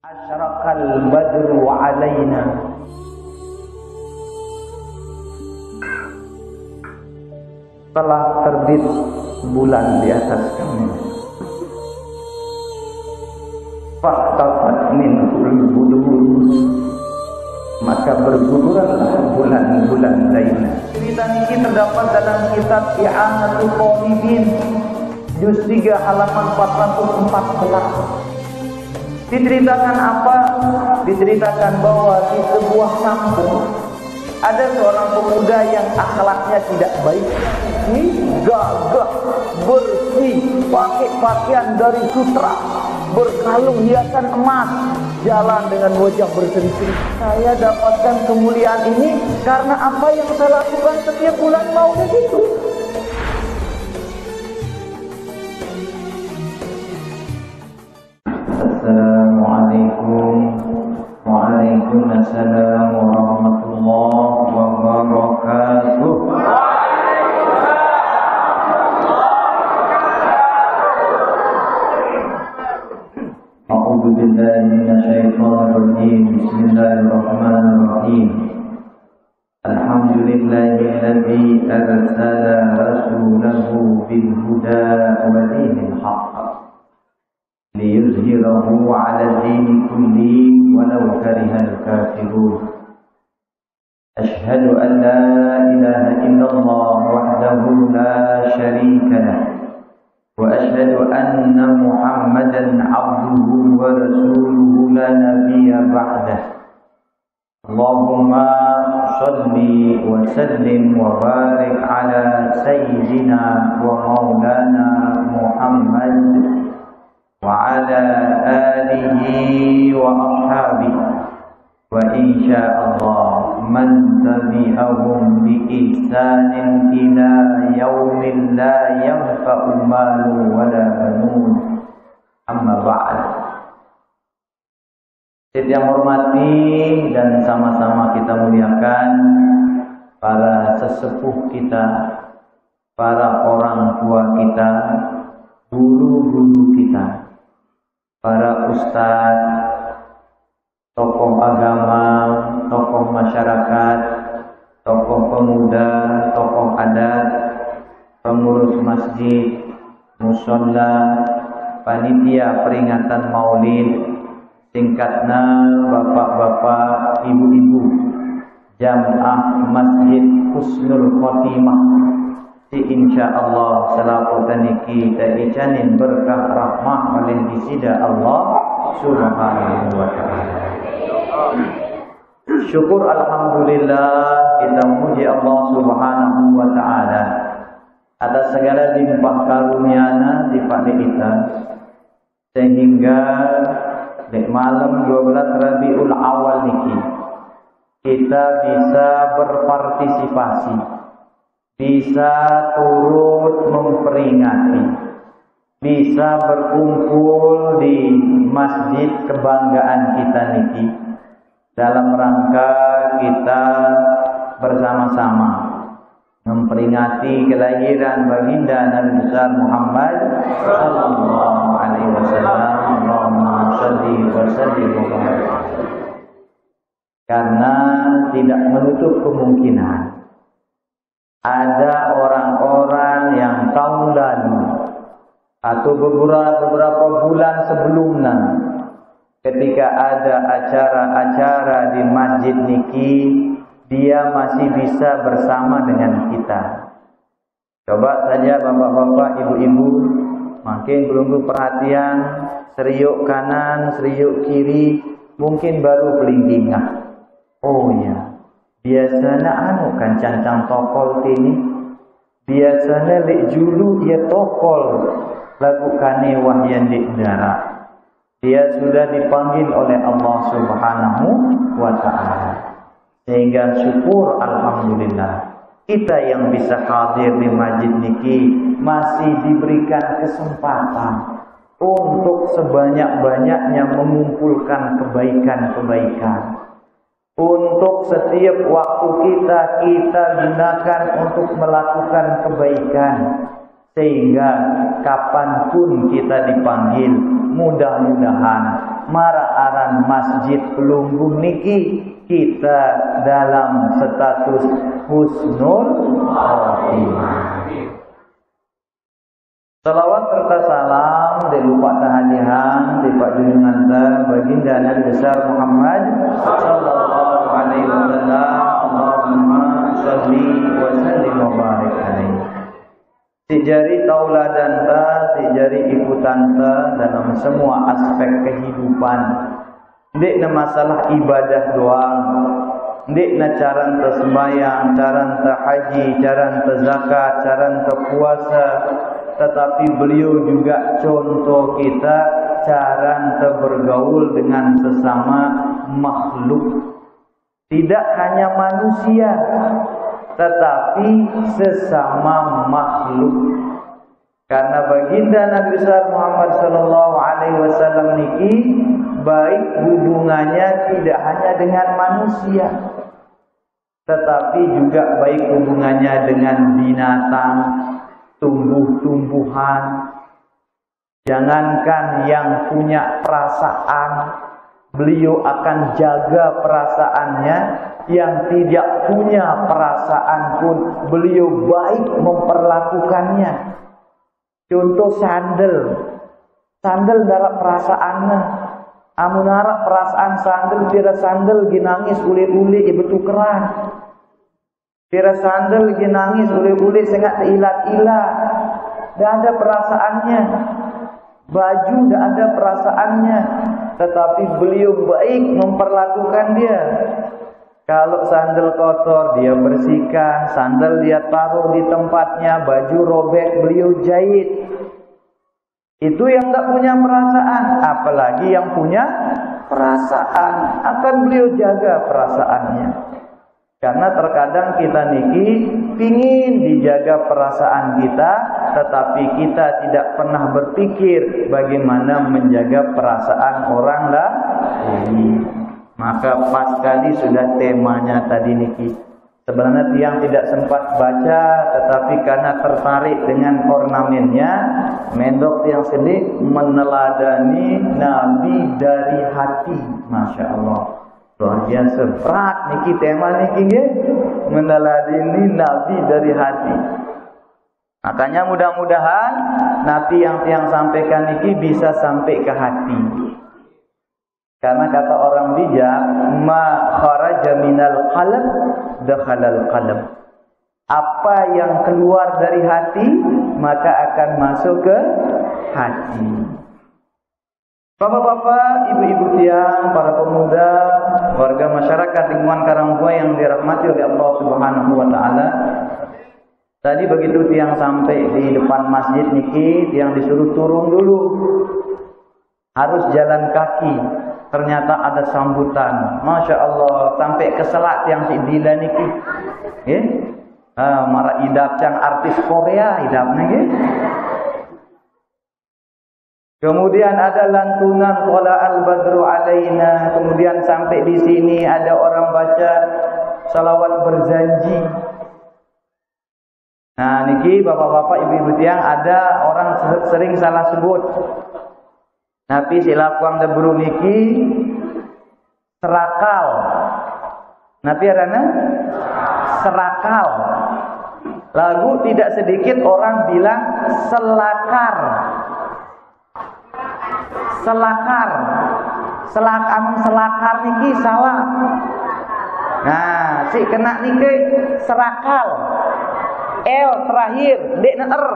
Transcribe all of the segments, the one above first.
Asyraqal badru alaina. Telah terbit bulan di atas kami. Fahtafat minhul budur, maka berguguranlah bulan-bulan lainnya. Cerita ini terdapat dalam kitab I'anatul Talibin, juz 3 halaman 414. Diceritakan apa? Diceritakan bahwa di sebuah kampung ada seorang pemuda yang akhlaknya tidak baik. Gagah, bersih, pakai pakaian dari sutra, berkalung hiasan emas, jalan dengan wajah berseri-seri. Saya dapatkan kemuliaan ini karena apa yang saya lakukan setiap bulan Maulid itu. Assalamualaikum Waalaikumsalam warahmatullahi wabarakatuh. A'udzu billahi minasyaitonir rajim. Bismillahirrahmanirrahim. Alhamdulillahilladzi arsala rasulahu bil huda wa dinil haqq liyuzhirahu 'ala dini kulli walau karihal kafirun. Asyhadu an la ilaha illallah wahdahu la syarika lah wa asyhadu anna Muhammadan 'abduhu wa rasuluhu la nabiyya ba'dah. Allahumma shalli wa sallim wa barik ala sayyidina wa maulana Muhammad wa ala alihi wa ashabihi wa insyaallah man tabi'ahum bi ihsanin ila yaumin la yanfa'u malu wa la banun. Amma ba'd. Yang hormati dan sama-sama kita muliakan para sesepuh kita, para orang tua kita, guru-guru kita, para ustadz, tokoh agama, tokoh masyarakat, tokoh pemuda, tokoh adat, pengurus masjid, musholla, panitia peringatan Maulid, singkatnya bapak-bapak, ibu-ibu, jamaah Masjid Husnul Khotimah. InsyaAllah selapatan niki icanin berkah rahmah oleh disida Allah subhanahu wa ta'ala. Syukur alhamdulillah kita memuji Allah subhanahu wa ta'ala atas segala limpah karunia sifat kita, sehingga di malam 12 Rabiul Awal niki kita bisa berpartisipasi, bisa turut memperingati, bisa berkumpul di masjid kebanggaan kita niki dalam rangka kita bersama-sama memperingati kelahiran baginda Nabi besar Muhammad sallallahu alaihi wasallam. Allahumma shalli wa sallim wa barik. Karena tidak menutup kemungkinan ada orang-orang yang tahun lalu atau beberapa bulan sebelumnya, ketika ada acara-acara di masjid niki, dia masih bisa bersama dengan kita. Coba saja bapak-bapak, ibu-ibu, makin belum perhatian, seriuk kanan, seriuk kiri, mungkin baru pelingkingah. Oh ya, biasanya kan cancang tokol ini, biasanya lek julu ia tokol lagu kane wahyan di udara. Dia sudah dipanggil oleh Allah subhanahu wa ta'ala, sehingga syukur alhamdulillah kita yang bisa hadir di masjid niki masih diberikan kesempatan untuk sebanyak-banyaknya mengumpulkan kebaikan-kebaikan. Untuk setiap waktu kita gunakan untuk melakukan kebaikan, sehingga kapanpun kita dipanggil, mudah-mudahan maraaran masjid Pelunggung niki kita dalam status husnul khotimah. Salawat serta salam dan lupa tahadihan di Pak Junjungan baginda Nabi besar Muhammad sallallahu alaihi wasallam. Allahumma shalli wa sallim wa barik alaihi. Si jari tauladan ta, si jari ikutan ta dalam semua aspek kehidupan. Ndek na masalah ibadah doang. Ndek na caran ta sembahyang, caran ta haji, caran ta zakat, caran ta puasa. Tetapi beliau juga contoh kita cara bergaul dengan sesama makhluk. Tidak hanya manusia, tetapi sesama makhluk. Karena baginda Nabi besar Muhammad sallallahu alaihi wasallam niki baik hubungannya tidak hanya dengan manusia, tetapi juga baik hubungannya dengan binatang, tumbuh-tumbuhan. Jangankan yang punya perasaan, beliau akan jaga perasaannya. Yang tidak punya perasaan pun beliau baik memperlakukannya. Contoh sandal darah perasaannya. Amun harap perasaan sandal, kira sandal ginangis ule-ule betukeran. Kira sandal ginangis ule-ule sangat ilat-ilat. Dah ada perasaannya. Baju dah ada perasaannya. Tetapi beliau baik memperlakukan dia. Kalau sandal kotor dia bersihkan, sandal dia taruh di tempatnya, baju robek beliau jahit. Itu yang tak punya perasaan, apalagi yang punya perasaan akan beliau jaga perasaannya. Karena terkadang kita niki pingin dijaga perasaan kita, tetapi kita tidak pernah berpikir bagaimana menjaga perasaan orang lain. Maka pas sekali sudah temanya tadi niki. Sebenarnya tiang tidak sempat baca, tetapi karena tertarik dengan ornamennya, mendok tiang sedih meneladani Nabi dari hati. Masya Allah, luar biasa berat niki tema niki ya, meneladani Nabi dari hati. Makanya mudah-mudahan Nabi yang tiang sampaikan niki bisa sampai ke hati. Karena kata orang bijak, ma kharaja minal qalb dakhalal qalb. Apa yang keluar dari hati maka akan masuk ke hati. Bapak-bapak, ibu-ibu tiang, para pemuda, warga masyarakat lingkungan Karangbuah yang dirahmati oleh Allah Subhanahu wa taala. Tadi begitu tiang sampai di depan masjid niki, tiang disuruh turun dulu. Harus jalan kaki. Ternyata ada sambutan. Masya Allah, sampai ke selat yang si Dila niki. Mara idap yang artis Korea idapnya niki. Kemudian ada lantunan qala al-badru alaina. Kemudian sampai di sini ada orang baca salawat berjanji. Nah, niki bapak-bapak, ibu-ibu tiang, ada orang sering salah sebut. Tapi silakuang debru niki serakal. Napi arana serakal. Lagu tidak sedikit orang bilang selakar. Selakar. Selakar niki salah. Nah, si kena niki serakal. L terakhir, D na R.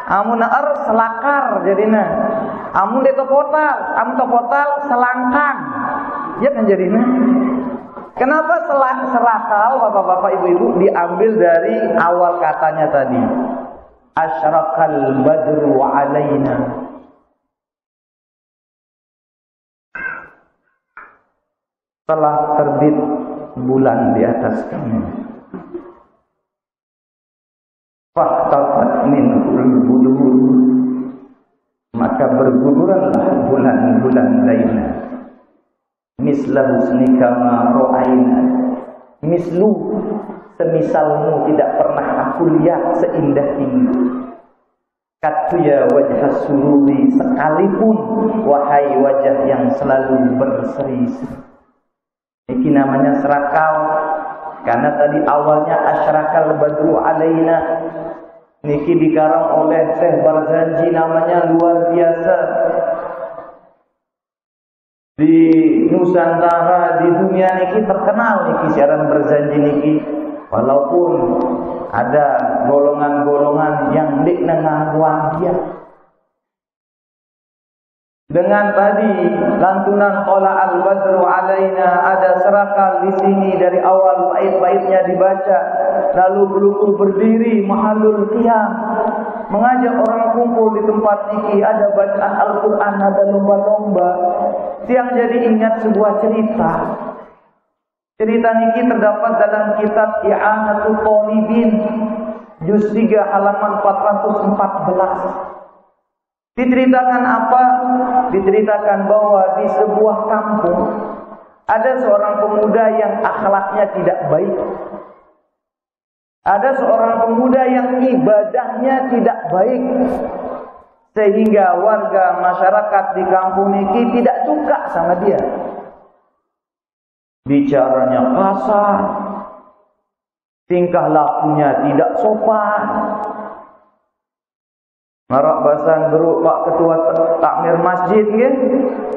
Amun er selakar jadinya. Amun de topotal, selangkang. Ya kan jadinya. Kenapa serakal bapak-bapak ibu-ibu diambil dari awal katanya tadi. Asyraqal badru alaina. Telah terbit bulan di atas kami. Faktafat minhul budur, maka berguguranlah bulan-bulan lainnya. Mislah husnika ma ra'aina. Mislu, semisalmu tidak pernah aku lihat seindah ini. Katuya wajah sururi, sekalipun wahai wajah yang selalu berseri-seri. Ini namanya serakal. Karena tadi awalnya asyrakal badru alaina. Niki dikarang oleh Syekh Barzanji, namanya luar biasa. Di Nusantara, di dunia niki terkenal niki siaran Barzanji niki. Walaupun ada golongan-golongan yang dik dengan dia. Dengan tadi lantunan qala al-badru alaina, ada serakal di sini dari awal bait-baitnya dibaca, lalu berluku berdiri mahallul qiyam, mengajak orang kumpul di tempat niki, ada bacaan Al-Qur'an, ada lomba-lomba. Yang jadi ingat sebuah cerita. Cerita niki terdapat dalam kitab I'anatul Talibin juz 3 halaman 414. Diceritakan apa? Diceritakan bahwa di sebuah kampung ada seorang pemuda yang akhlaknya tidak baik. Ada seorang pemuda yang ibadahnya tidak baik. Sehingga warga masyarakat di kampung niki tidak suka sama dia. Bicaranya kasar, tingkah lakunya tidak sopan. Marak basang geruk Pak Ketua Takmir Masjid ke?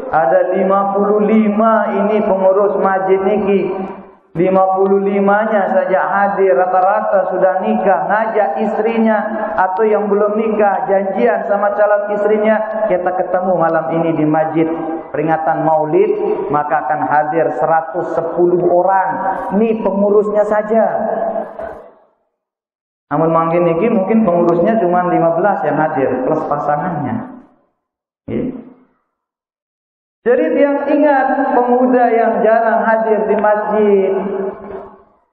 Ada 55 ini pengurus masjid niki. 55-nya saja hadir, rata-rata sudah nikah, ngajak istrinya atau yang belum nikah, janjian sama calon istrinya, kita ketemu malam ini di masjid peringatan Maulid, maka akan hadir 110 orang. Ini pengurusnya saja. Namun mungkin niki mungkin pengurusnya cuma 15 yang hadir plus pasangannya. Jadi yang ingat pemuda yang jarang hadir di masjid,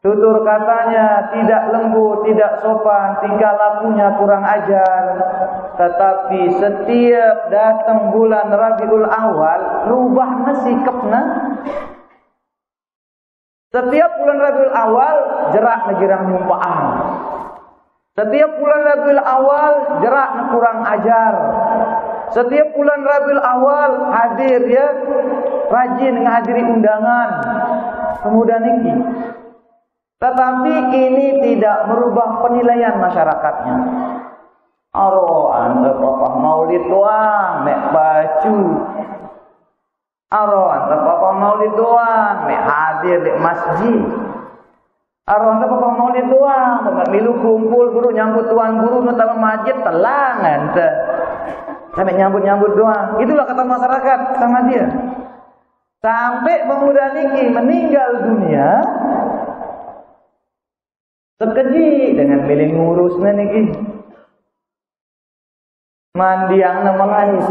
tutur katanya tidak lembut, tidak sopan, tingkah lakunya kurang ajar. Tetapi setiap datang bulan Rabiul Awal, rubah sikapna. Setiap bulan Rabiul Awal jerak ngejirang nyumpaan. Setiap bulan Rabiul Awal jerak kurang ajar. Setiap bulan Rabiul Awal hadir ya, rajin menghadiri undangan pemuda niki. Tetapi ini tidak merubah penilaian masyarakatnya. Aro anda papa maulid doang, mek baju. Aro anda papa maulid doang, mek hadir di masjid. Aro anda papa maulid doang, mek milu kumpul guru nyambut tuan guru nutama masjid telang ente. Sampai nyambut-nyambut doang. Itulah kata masyarakat sama dia. Sampai pemuda niki meninggal dunia, sekeji dengan milih ngurusnya niki. Mandi yang namanya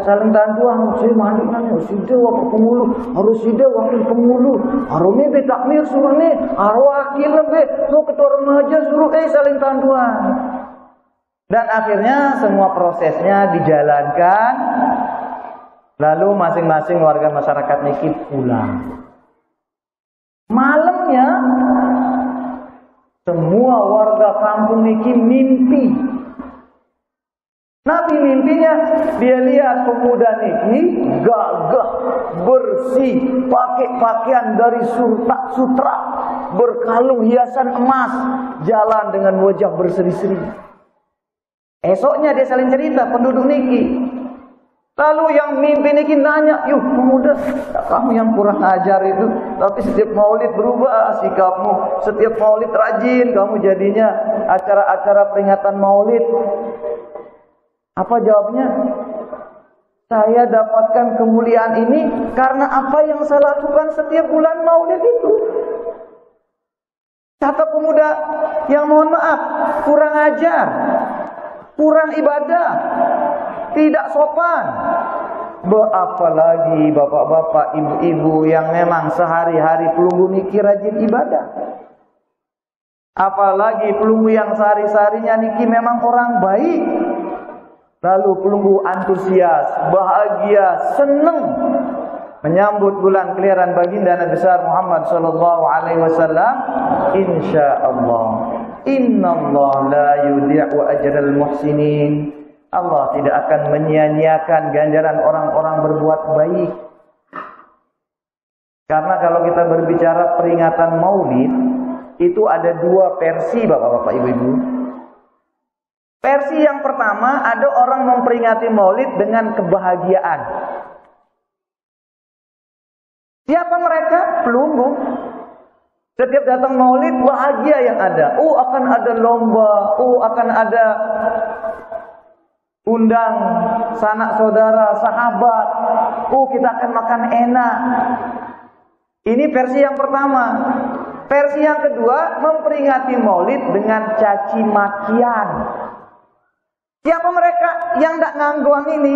saling tantuan. Si mandi nanya, sida waktu pemulu, harus sida waktu pemulu. Harusnya be takmir suruh nih, harus wakil be, tuh ketua remaja suruh saling tantuan. Dan akhirnya semua prosesnya dijalankan. Lalu masing-masing warga masyarakat niki pulang. Malamnya semua warga kampung niki mimpi. Nabi mimpinya dia lihat pemuda niki gagah, bersih, pakai pakaian dari sutra, berkalung hiasan emas, jalan dengan wajah berseri-seri. Esoknya dia saling cerita penduduk niki. Lalu yang mimpi niki nanya, "Yuh pemuda, kamu yang kurang ajar itu, tapi setiap maulid berubah sikapmu. Setiap maulid rajin kamu jadinya acara-acara peringatan maulid." Apa jawabnya? Saya dapatkan kemuliaan ini karena apa yang saya lakukan setiap bulan maulid itu. Kata pemuda yang mohon maaf, kurang ajar, kurang ibadah, tidak sopan. Apalagi bapak-bapak, ibu-ibu yang memang sehari-hari pelunggu niki rajin ibadah. Apalagi pelunggu yang sehari-harinya niki memang orang baik. Lalu pelunggu antusias, bahagia, senang menyambut bulan kelahiran baginda Nabi besar Muhammad sallallahu alaihi wasallam. Insyaallah, innallaha la yudhi'u ajral muhsinin. Allah tidak akan menyia-nyiakan ganjaran orang-orang berbuat baik. Karena kalau kita berbicara peringatan Maulid, itu ada dua versi Bapak-bapak, Ibu-ibu. Versi yang pertama, ada orang memperingati Maulid dengan kebahagiaan. Siapa mereka? Pelunggu. Setiap datang Maulid, bahagia yang ada. Akan ada lomba, akan ada undang sanak saudara, sahabat. Kita akan makan enak. Ini versi yang pertama. Versi yang kedua, memperingati Maulid dengan caci makian. Siapa mereka yang tidak ngangguang ini?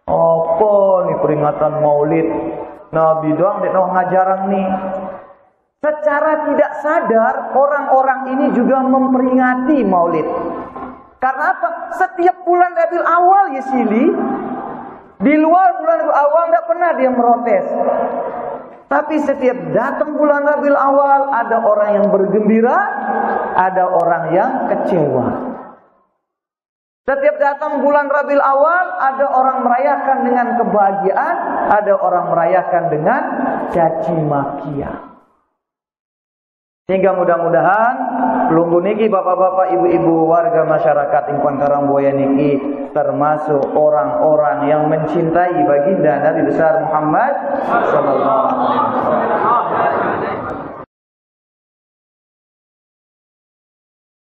Apa nih peringatan Maulid? Nabi doang tidak ngajarang nih. Secara tidak sadar, orang-orang ini juga memperingati Maulid. Karena apa? Setiap bulan Rabiul Awal ya Sili, di luar bulan Rabiul Awal tidak pernah dia merotes. Tapi setiap datang bulan Rabiul Awal, ada orang yang bergembira, ada orang yang kecewa. Setiap datang bulan Rabiul Awal, ada orang merayakan dengan kebahagiaan, ada orang merayakan dengan caci makian. Sehingga mudah-mudahan pelunggu niki bapak-bapak, ibu-ibu, warga masyarakat Ingkang Karangboya niki termasuk orang-orang yang mencintai baginda Nabi besar Muhammad sallallahu alaihi wasallam.